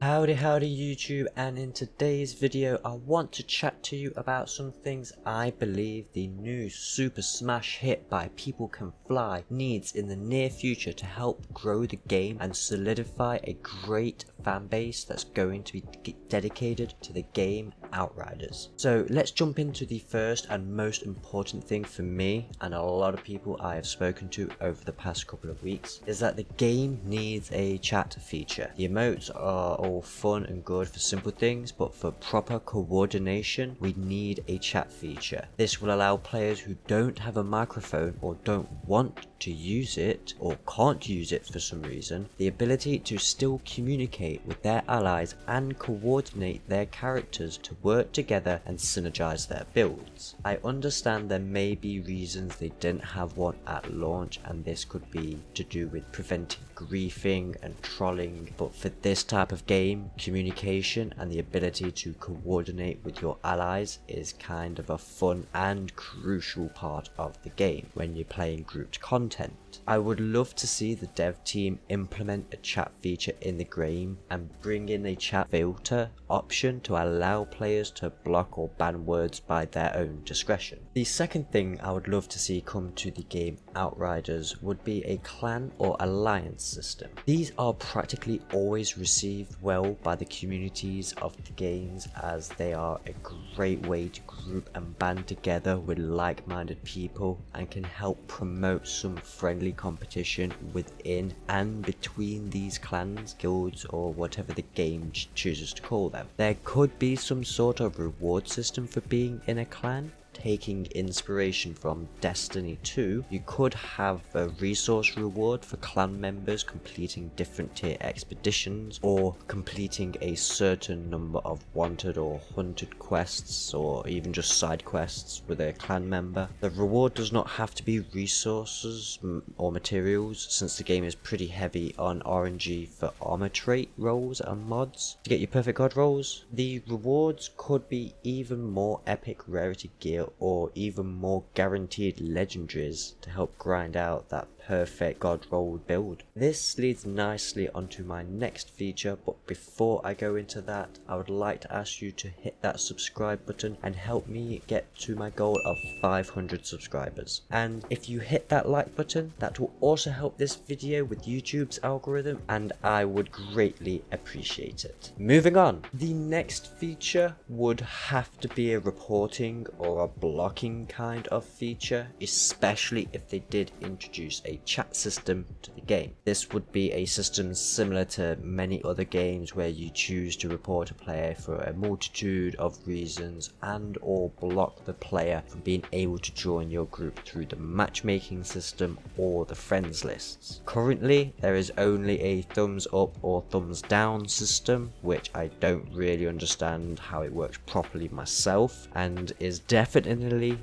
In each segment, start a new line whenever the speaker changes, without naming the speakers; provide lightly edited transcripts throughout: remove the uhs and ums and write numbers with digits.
Howdy YouTube, and in today's video I want to chat to you about some things I believe the new Super Smash hit by People Can Fly needs in the near future to help grow the game and solidify a great fan base that's going to be dedicated to the game Outriders. So let's jump into the first and most important thing for me and a lot of people I have spoken to over the past couple of weeks is that the game needs a chat feature. The emotes are all fun and good for simple things, but for proper coordination we need a chat feature. This will allow players who don't have a microphone or don't want to use it or can't use it for some reason the ability to still communicate with their allies and coordinate their characters to work together and synergize their builds. I understand there may be reasons they didn't have one at launch, and this could be to do with preventing griefing and trolling, but for this type of game, communication and the ability to coordinate with your allies is kind of a fun and crucial part of the game when you're playing grouped content. I would love to see the dev team implement a chat feature in the game and bring in a chat filter option to allow players to block or ban words by their own discretion. The second thing I would love to see come to the game Outriders would be a clan or alliance system. These are practically always received well by the communities of the games, as they are a great way to group and band together with like-minded people and can help promote some friendly competition within and between these clans, guilds, or whatever the game chooses to call them. There could be some sort of reward system for being in a clan. Taking inspiration from Destiny 2, you could have a resource reward for clan members completing different tier expeditions or completing a certain number of wanted or hunted quests, or even just side quests with a clan member. The reward does not have to be resources or materials, since the game is pretty heavy on RNG for armor trait rolls and mods to get your perfect god rolls. The rewards could be even more epic rarity gear or even more guaranteed legendaries to help grind out that perfect god roll build. This leads nicely onto my next feature, but before I go into that, I would like to ask you to hit that subscribe button and help me get to my goal of 500 subscribers. And if you hit that like button, that will also help this video with YouTube's algorithm, and I would greatly appreciate it. Moving on, the next feature would have to be a reporting or a blocking kind of feature, especially if they did introduce a chat system to the game. This would be a system similar to many other games where you choose to report a player for a multitude of reasons and or block the player from being able to join your group through the matchmaking system or the friends lists. Currently there is only a thumbs up or thumbs down system, which I don't really understand how it works properly myself, and is definitely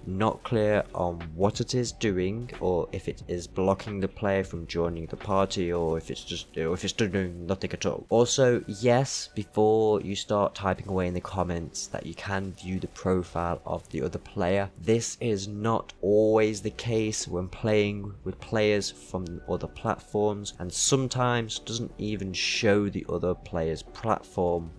not clear on what it is doing, or if it is blocking the player from joining the party, or if it's doing nothing at all. Also, yes, before you start typing away in the comments that you can view the profile of the other player, this is not always the case when playing with players from other platforms, and sometimes doesn't even show the other player's platform,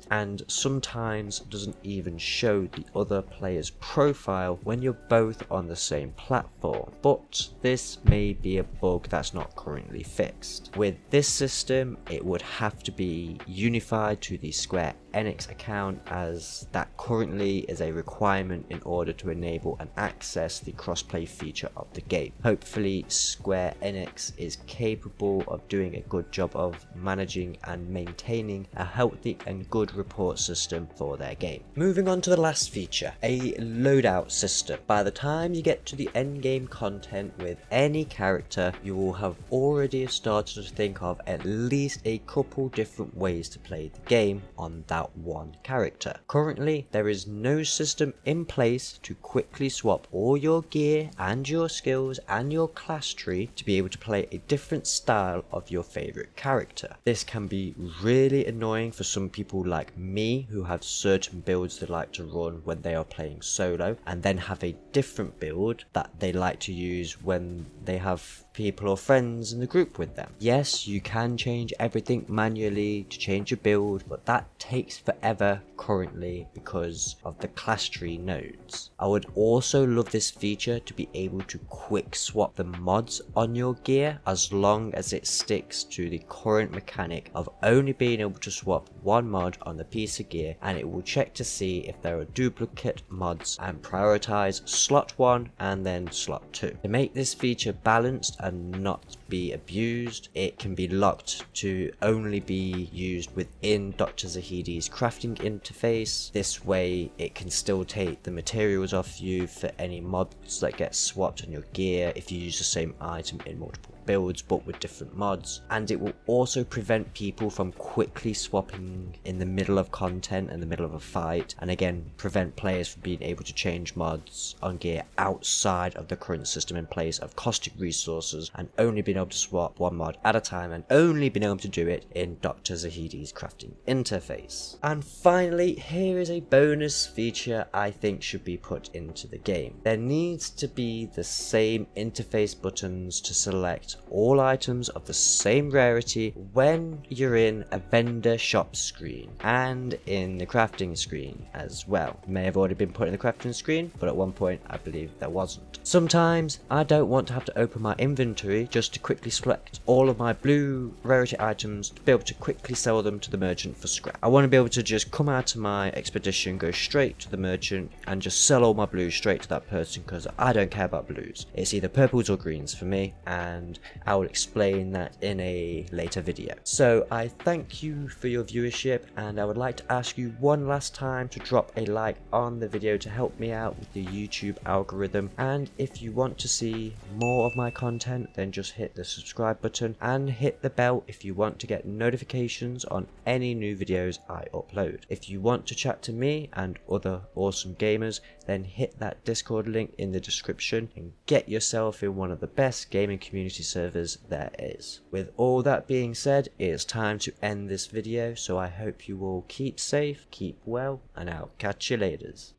and sometimes doesn't even show the other player's profile when you're both on the same platform. But this may be a bug that's not currently fixed. With this system, it would have to be unified to the Square Enix account, as that currently is a requirement in order to enable and access the crossplay feature of the game. Hopefully Square Enix is capable of doing a good job of managing and maintaining a healthy and good report system for their game. Moving on to the last feature, a loadout system. By the time you get to the end game content with any character, you will have already started to think of at least a couple different ways to play the game on that one character. Currently there is no system in place to quickly swap all your gear and your skills and your class tree to be able to play a different style of your favorite character. This can be really annoying for some people like me who have certain builds they like to run when they are playing solo, and then have a different build that they like to use when they have people or friends in the group with them. Yes, you can change everything manually to change your build, but that takes forever currently because of the class tree nodes. I would also love this feature to be able to quick swap the mods on your gear, as long as it sticks to the current mechanic of only being able to swap one mod on the piece of gear, and it will check to see if there are duplicate mods and prioritize slot 1 and then slot 2. To make this feature balanced and not be abused, it can be locked to only be used within Dr. Zahidi's crafting interface. This way it can still take the materials off you for any mods that get swapped on your gear if you use the same item in multiple builds but with different mods, and it will also prevent people from quickly swapping in the middle of content and the middle of a fight, and again prevent players from being able to change mods on gear outside of the current system in place of caustic resources, and only being able to swap one mod at a time, and only being able to do it in Dr. Zahidi's crafting interface. And finally, here is a bonus feature I think should be put into the game. There needs to be the same interface buttons to select all items of the same rarity when you're in a vendor shop screen and in the crafting screen as well. It may have already been put in the crafting screen, but at one point I believe there wasn't. Sometimes I don't want to have to open my inventory just to quickly select all of my blue rarity items to be able to quickly sell them to the merchant for scrap. I want to be able to just come out of my expedition, go straight to the merchant and just sell all my blues straight to that person, because I don't care about blues. It's either purples or greens for me, and I will explain that in a later video. So I thank you for your viewership, and I would like to ask you one last time to drop a like on the video to help me out with the YouTube algorithm, and if you want to see more of my content, then just hit the subscribe button and hit the bell if you want to get notifications on any new videos I upload. If you want to chat to me and other awesome gamers, then hit that Discord link in the description and get yourself in one of the best gaming community servers there is. With all that being said, it's time to end this video, so I hope you all keep safe, keep well, and I'll catch you laters.